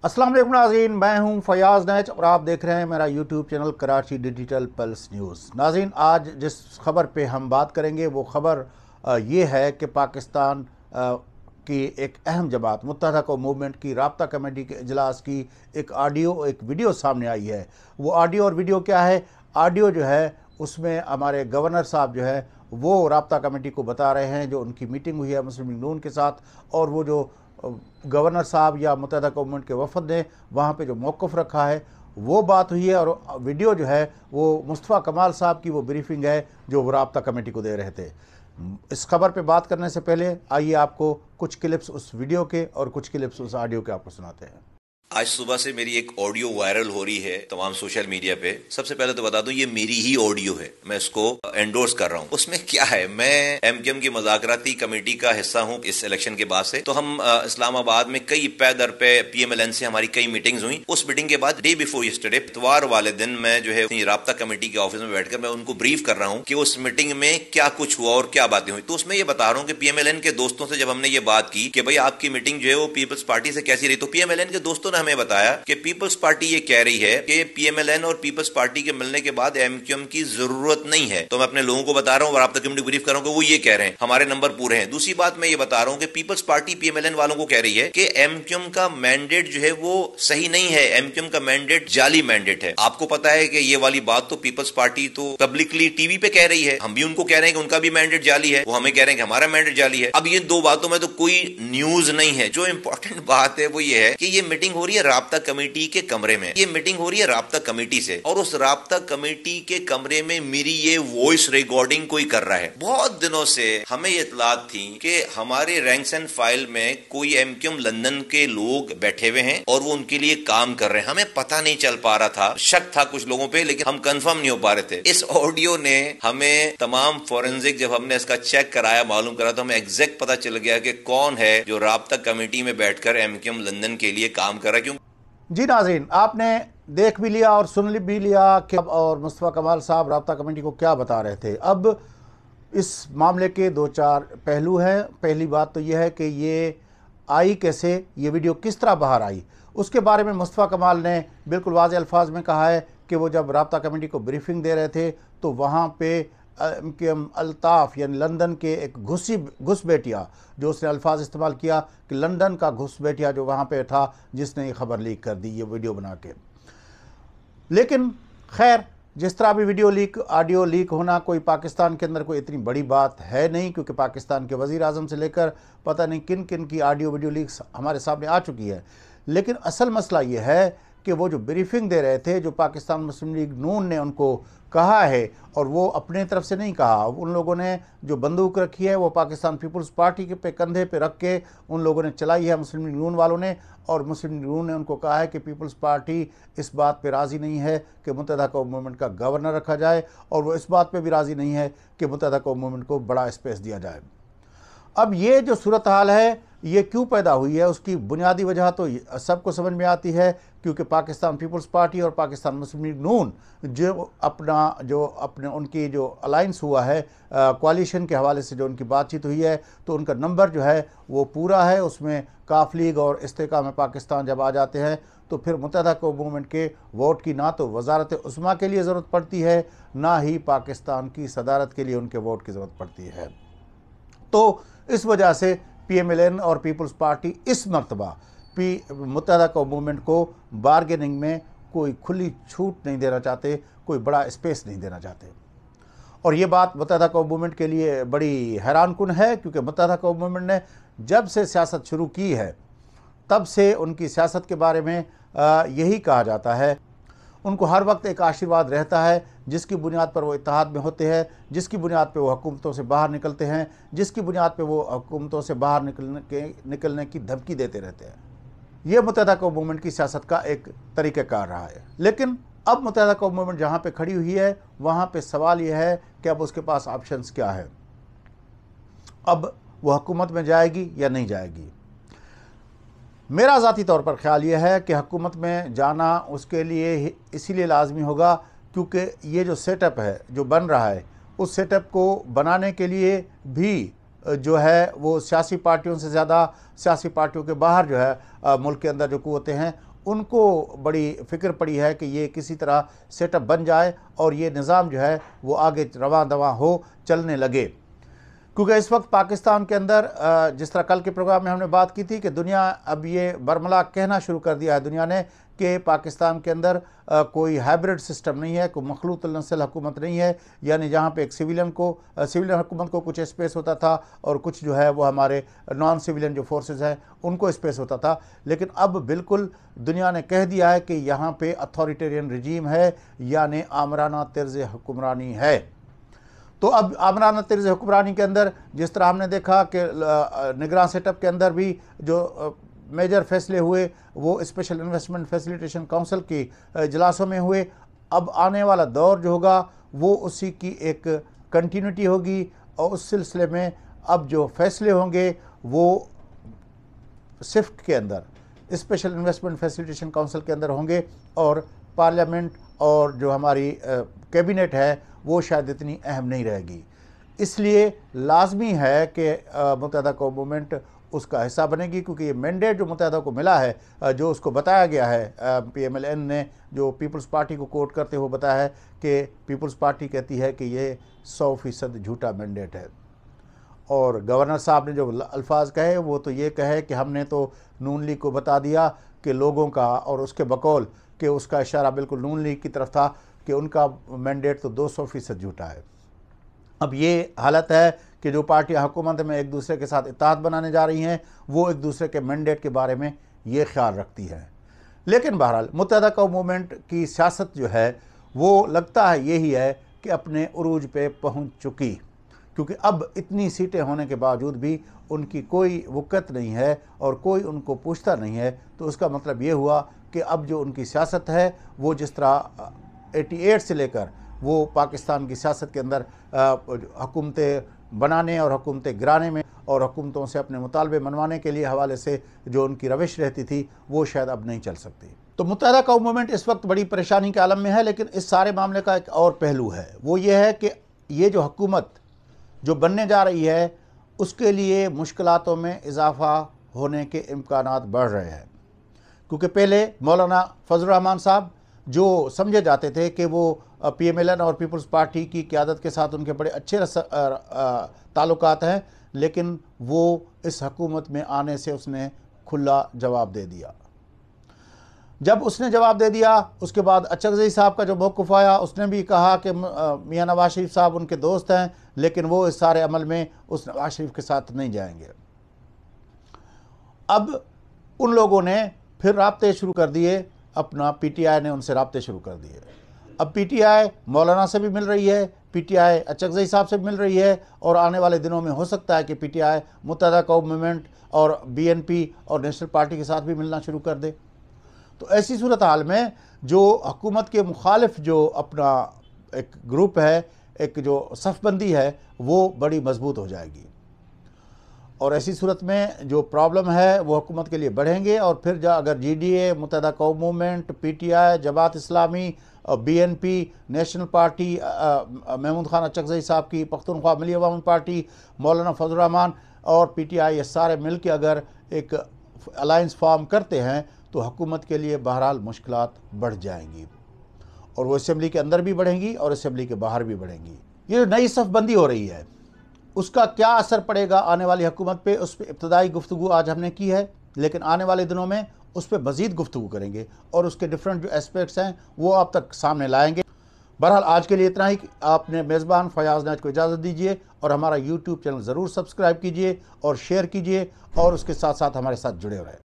अस्सलाम वालेकुम नाज़रीन, मैं हूं फयाज़ नैच और आप देख रहे हैं मेरा YouTube channel Karachi digital pulse news. नाज़रीन, आज जिस खबर पे हम बात करेंगे वो खबर ये है कि पाकिस्तान की एक अहम जमात मुत्तहदा कौम मूवमेंट की राब्ता कमेटी के इजलास की एक वीडियो सामने आई है। वो ऑडियो और वीडियो क्या है? ऑडियो जो है उसमें हमारे गवर्नर साहब जो है वो राब्ता कमेटी को बता रहे हैं जो उनकी मीटिंग हुई है मुस्लिम लीग नून के साथ, और वो जो गवर्नर साहब या मुत्तहदा कौम मूवमेंट के वफद ने वहाँ पे जो मौक़िफ़ रखा है वो बात हुई है। और वीडियो जो है वो मुस्तफ़ा कमाल साहब की वो ब्रीफिंग है जो वो राब्ता कमेटी को दे रहे थे। इस खबर पे बात करने से पहले आइए आपको कुछ क्लिप्स उस वीडियो के और कुछ क्लिप्स उस ऑडियो के आपको सुनाते हैं। आज सुबह से मेरी एक ऑडियो वायरल हो रही है तमाम सोशल मीडिया पे। सबसे पहले तो बता दूं ये मेरी ही ऑडियो है, मैं इसको एंडोर्स कर रहा हूं। उसमें क्या है, मैं एमक्यूएम की मुज़ाकराती कमेटी का हिस्सा हूं इस इलेक्शन के बाद से। तो हम इस्लामाबाद में कई पे दर पे पीएमएलएन से हमारी कई मीटिंग्स हुई। उस मीटिंग के बाद डे बिफोर यस्टरडे इतवार वाले दिन मैं जो है राब्ता कमेटी के ऑफिस में बैठकर मैं उनको ब्रीफ कर रहा हूँ कि उस मीटिंग में क्या कुछ हुआ और क्या बातें हुई। तो उसमें ये बता रहा हूँ कि पीएमएलएन के दोस्तों से जब हमने ये बात की कि भाई आपकी मीटिंग जो है वो पीपल्स पार्टी से कैसी रही, तो पीएमएलएन के दोस्तों ने हमें बताया कि पीपल्स पार्टी ये कह रही है कि पीएमएलएन और पीपल्स पार्टी के मिलने के बाद एमक्यूएम की जरूरत नहीं है। तो मैं अपने लोगों को बता रहा हूं और आप तक कमेटी ब्रीफ कर रहा हूं कि वो ये कह रहे हैं हमारे नंबर पूरे हैं। दूसरी बात मैं ये बता रहा हूं कि पीपल्स पार्टी पीएमएलएन वालों को कह रही है कि एमक्यूएम का मैंडेट जो है वो सही नहीं है, एमक्यूएम का मैंडेट जाली मैंडेट है। आपको पता है कि ये वाली बात तो पीपल्स पार्टी तो पब्लिकली टीवी पे कह रही है, हम भी उनको कह रहे हैं कि उनका भी मैंडेट जाली है, वो हमें कह रहे हैं कि हमारा मैंडेट जाली है। अब ये दो बातों में तो कोई न्यूज नहीं है। जो इंपॉर्टेंट बात है वो ये है कि ये मीटिंग हो रही है राब्ता कमेटी के कमरे में। ये मीटिंग हो रही है राब्ता कमेटी से, और उस राब्ता कमेटी के कमरे में मेरी ये वॉइस रिकॉर्डिंग कोई कर रहा है। बहुत दिनों से हमें ये इत्तलात थी कि हमारे रैंक्स एंड फाइल में कोई एमक्यूएम लंदन के लोग बैठे हुए हैं और वो उनके लिए काम कर रहे हैं। हमें पता नहीं चल पा रहा था, शक था कुछ लोगों पे, लेकिन हम कंफर्म नहीं हो पा रहे थे। इस ऑडियो ने हमें तमाम फोरेंसिक जब हमने इसका चेक कराया, मालूम करा, तो हमें एग्जैक्ट पता चल गया कि कौन है जो राब्ता कमेटी में बैठकर एमक्यूएम लंदन के लिए काम कर रहा है। क्यों जी नाज़रीन, आपने देख भी लिया और सुन भी लिया कि और मुस्तफ़ा कमाल साहब राब्ता कमेटी को क्या बता रहे थे। अब इस मामले के दो चार पहलू हैं। पहली बात तो यह है कि ये आई कैसे, ये वीडियो किस तरह बाहर आई, उसके बारे में मुस्तफ़ा कमाल ने बिल्कुल वाज़ेह अल्फाज में कहा है कि वो जब राब्ता कमेटी को ब्रीफिंग दे रहे थे तो वहाँ पे एमक्यूएम अल्ताफ़ यानी लंदन के एक घुसबैठिया, जो उसने अल्फाज इस्तेमाल किया कि लंदन का घुसबैठिया जो वहाँ पे था जिसने ये खबर लीक कर दी, ये वीडियो बना के। लेकिन खैर, जिस तरह भी वीडियो लीक, ऑडियो लीक होना कोई पाकिस्तान के अंदर कोई इतनी बड़ी बात है नहीं, क्योंकि पाकिस्तान के वज़ीर आज़म से लेकर पता नहीं किन किन की ऑडियो वीडियो लीक्स हमारे सामने आ चुकी है। लेकिन असल मसला ये है कि वो जो ब्रीफिंग दे रहे थे, जो पाकिस्तान मुस्लिम लीग नून ने उनको कहा है, और वो अपने तरफ से नहीं कहा, उन लोगों ने जो बंदूक रखी है वो पाकिस्तान पीपल्स पार्टी के पे कंधे पे रख के उन लोगों ने चलाई है, मुस्लिम लीग नून वालों ने। और मुस्लिम लीग नून ने उनको कहा है कि पीपल्स पार्टी इस बात पे राज़ी नहीं है कि मुत्तहदा कौम मूवमेंट का गवर्नर रखा जाए, और वो इस बात पे भी राज़ी नहीं है कि मुत्तहदा कौम मूवमेंट को बड़ा स्पेस दिया जाए। अब ये जो सूरत हाल है ये क्यों पैदा हुई है, उसकी बुनियादी वजह तो सबको समझ में आती है, क्योंकि पाकिस्तान पीपल्स पार्टी और पाकिस्तान मुस्लिम लीग नून जो अपने उनकी जो अलाइंस हुआ है, कोalition के हवाले से जो उनकी बातचीत हुई है, तो उनका नंबर जो है वो पूरा है। उसमें काफ लीग और इस्तेकाम पाकिस्तान जब आ जाते हैं तो फिर मुत्तहदा कौम मूवमेंट के वोट की ना तो वजारत उस्मा के लिए ज़रूरत पड़ती है, ना ही पाकिस्तान की सदारत के लिए उनके वोट की ज़रूरत पड़ती है। तो इस वजह से पीएमएलएन और पीपल्स पार्टी इस मरतबा मुत्तहदा कौम मूवमेंट को बारगेनिंग में कोई खुली छूट नहीं देना चाहते, कोई बड़ा स्पेस नहीं देना चाहते। और ये बात मुत्तहदा कौम मूवमेंट के लिए बड़ी हैरानकुन है, क्योंकि मुत्तहदा कौम मूवमेंट ने जब से सियासत शुरू की है तब से उनकी सियासत के बारे में यही कहा जाता है, उनको हर वक्त एक आशीर्वाद रहता है जिसकी बुनियाद पर वो इत्तेहाद में होते हैं, जिसकी बुनियाद पे वो हुकूमतों से बाहर निकलते हैं, जिसकी बुनियाद पे वो हुकूमतों से बाहर निकलने की धमकी देते रहते हैं। ये मुत्तहदा कौम मूवमेंट की सियासत का एक तरीक़ाकार रहा है। लेकिन अब मुत्तहदा कौम मूवमेंट जहाँ पे खड़ी हुई है वहाँ पे सवाल ये है कि अब उसके पास ऑप्शंस क्या है, अब वो हुकूमत में जाएगी या नहीं जाएगी। मेरा ज़ाती तौर पर ख्याल ये है कि हुकूमत में जाना उसके लिए इसीलिए लाजमी होगा क्योंकि ये जो सेटअप है जो बन रहा है, उस सेटअप को बनाने के लिए भी जो है वो सियासी पार्टियों से ज़्यादा सियासी पार्टियों के बाहर जो है मुल्क के अंदर जो कुव्वतें हैं ان کو بڑی فکر پڑی ہے کہ یہ کسی طرح سیٹ اپ بن جائے اور یہ نظام جو ہے وہ آگے رواں دواں ہو، چلنے لگے۔ کیونکہ اس وقت پاکستان کے اندر جس طرح کل کے پروگرام میں ہم نے بات کی تھی کہ دنیا اب یہ برملا کہنا شروع کر دیا ہے دنیا نے کہ پاکستان کے اندر کوئی ہائبرڈ سسٹم نہیں ہے، کوئی مخلوط النسل حکومت نہیں ہے، یعنی جہاں پہ ایک سویلین حکومت کو کچھ اسپیس ہوتا تھا اور کچھ جو ہے وہ ہمارے نان سویلین جو فورسز ہیں ان کو اسپیس ہوتا تھا، لیکن اب بالکل دنیا نے کہہ دیا ہے کہ یہاں پہ اتھارٹیرین رجیم ہے، یعنی آمرانہ طرز حکمرانی ہے۔ تو اب آمرانہ طرز حکمرانی کے اندر جس طرح ہم نے دیکھا کہ نگراں سیٹ اپ کے اندر بھی جو میجر فیصلے ہوئے وہ اسپیشل انویسٹمنٹ فیسیلیٹیشن کونسل کی اجلاسوں میں ہوئے، اب آنے والا دور جو ہوگا وہ اسی کی ایک کنٹینیوٹی ہوگی، اور اس سلسلے میں اب جو فیصلے ہوں گے وہ سفٹ کے اندر اسپیشل انویسٹمنٹ فیسیلیٹیشن کونسل کے اندر ہوں گے، اور پارلیمنٹ اور جو ہماری کیبنٹ ہے وہ شاید اتنی اہم نہیں رہے گی۔ اس لیے لازمی ہے کہ متحدہ قوم موومنٹ اس کا حصہ بنے گی، کیونکہ یہ مینڈیٹ جو متحدہ کو ملا ہے، جو اس کو بتایا گیا ہے، پی ایم ایل این نے جو پیپلز پارٹی کو کوٹ کرتے ہوئے بتایا ہے کہ پیپلز پارٹی کہتی ہے کہ یہ 100% جھوٹا مینڈیٹ ہے، اور گورنر صاحب نے جو الفاظ کہے وہ تو یہ کہے کہ ہم نے تو نون لیگ کو بتا دیا کہ لوگوں کا، اور اس کے بقول کہ اس کا اشارہ بالکل نون لیگ کی طرف تھا کہ ان کا مینڈیٹ تو 200% جھوٹا ہے۔ اب یہ حالت ہے کہ جو پارٹیاں حکومت میں ایک دوسرے کے ساتھ اتحاد بنانے جا رہی ہیں وہ ایک دوسرے کے مینڈیٹ کے بارے میں یہ خیال رکھتی ہیں، لیکن بہرحال متحدہ قوم موومنٹ کی سیاست جو ہے وہ لگتا ہے یہی ہے کہ اپنے عروج پہ پہنچ چکی، کیونکہ اب اتنی سیٹیں ہونے کے باوجود بھی ان کی کوئی وقت نہیں ہے اور کوئی ان کو پوچھتا نہیں ہے، تو اس کا مطلب یہ ہوا کہ اب جو ان کی سیاست ہے وہ جس طرح 88 سے لے کر وہ پاکستان کی سیاست کے اندر حکومتیں بنانے اور حکومتیں گرانے میں اور حکومتوں سے اپنے مطالبے منوانے کے لیے حوالے سے جو ان کی روش رہتی تھی وہ شاید اب نہیں چل سکتی۔ تو متحدہ قوم موومنٹ اس وقت بڑی پریشانی کے عالم میں ہے، لیکن اس سارے معاملے کا ایک اور پہلو ہے، وہ یہ ہے کہ یہ جو حکومت جو بننے جا رہی ہے اس کے لیے مشکلاتوں میں اضافہ ہونے کے امکانات بڑھ رہے ہیں، کیونکہ پہلے مولانا فضل الرحمان صاحب جو سمجھے جاتے تھے کہ وہ پی ایم ایل این اور پیپلز پارٹی کی قیادت کے ساتھ ان کے بڑے اچھے تعلقات ہیں، لیکن وہ اس حکومت میں آنے سے اس نے کھلا جواب دے دیا۔ جب اس نے جواب دے دیا اس کے بعد اچکزئی صاحب کا جو موقف آیا، اس نے بھی کہا کہ میاں نواز شریف صاحب ان کے دوست ہیں، لیکن وہ اس سارے عمل میں اس نواز شریف کے ساتھ نہیں جائیں گے۔ اب ان لوگوں نے پھر رابطے شروع کر دیے، اپنا پی ٹی آئی نے ان سے رابطے شروع کر دیے۔ اب پی ٹی آئی مولانا سے بھی مل رہی ہے، پی ٹی آئی اچکزئی صاحب سے بھی مل رہی ہے، اور آنے والے دنوں میں ہو سکتا ہے کہ پی ٹی آئی متحدہ قوم موومنٹ اور بی این پی اور نیشنل پارٹی کے ساتھ بھی ملنا شروع کر دے۔ تو ایسی صورتحال میں جو حکومت کے مخالف جو اپنا ایک گروپ ہے، ایک جو صف بندی ہے، وہ بڑی مضبوط ہو جائے گی، اور ایسی صورت میں جو پرابلم ہے وہ حکومت کے لیے بڑھیں گے، اور پھر اگر جی ڈی اے، متحدہ قوم موومنٹ، پی ٹی آئی، جماعت اسلامی، B N P, national party Mahmood Khan Achakzai صاحب کی، پختونخوا ملی عوامی پارٹی، مولانا فضل الرحمان اور پی ٹی آئی، یہ سارے مل کے اگر ایک الائنس فارم کرتے ہیں تو حکومت کے لیے بہرحال مشکلات بڑھ جائیں گی، اور وہ اسمبلی کے اندر بھی بڑھیں گی اور اسمبلی کے باہر بھی بڑھیں گی۔ یہ جو نئی صف بندی ہو رہی ہے اس کا کیا اثر پڑے گا آنے والی حکومت پہ، اس پہ ابتدائی گفتگو آج ہم نے کی ہے، لیکن آنے والے دنوں میں اس پہ مزید گفتگو کریں گے اور اس کے ڈیفرنٹ جو اسپیکٹس ہیں وہ آپ تک سامنے لائیں گے۔ بہرحال آج کے لیے اتنا ہی، آپ نے میزبان فیاض ناج کو اجازت دیجیے، اور ہمارا یوٹیوب چینل ضرور سبسکرائب کیجیے اور شیئر کیجیے، اور اس کے ساتھ ساتھ ہمارے ساتھ جڑے رہیں۔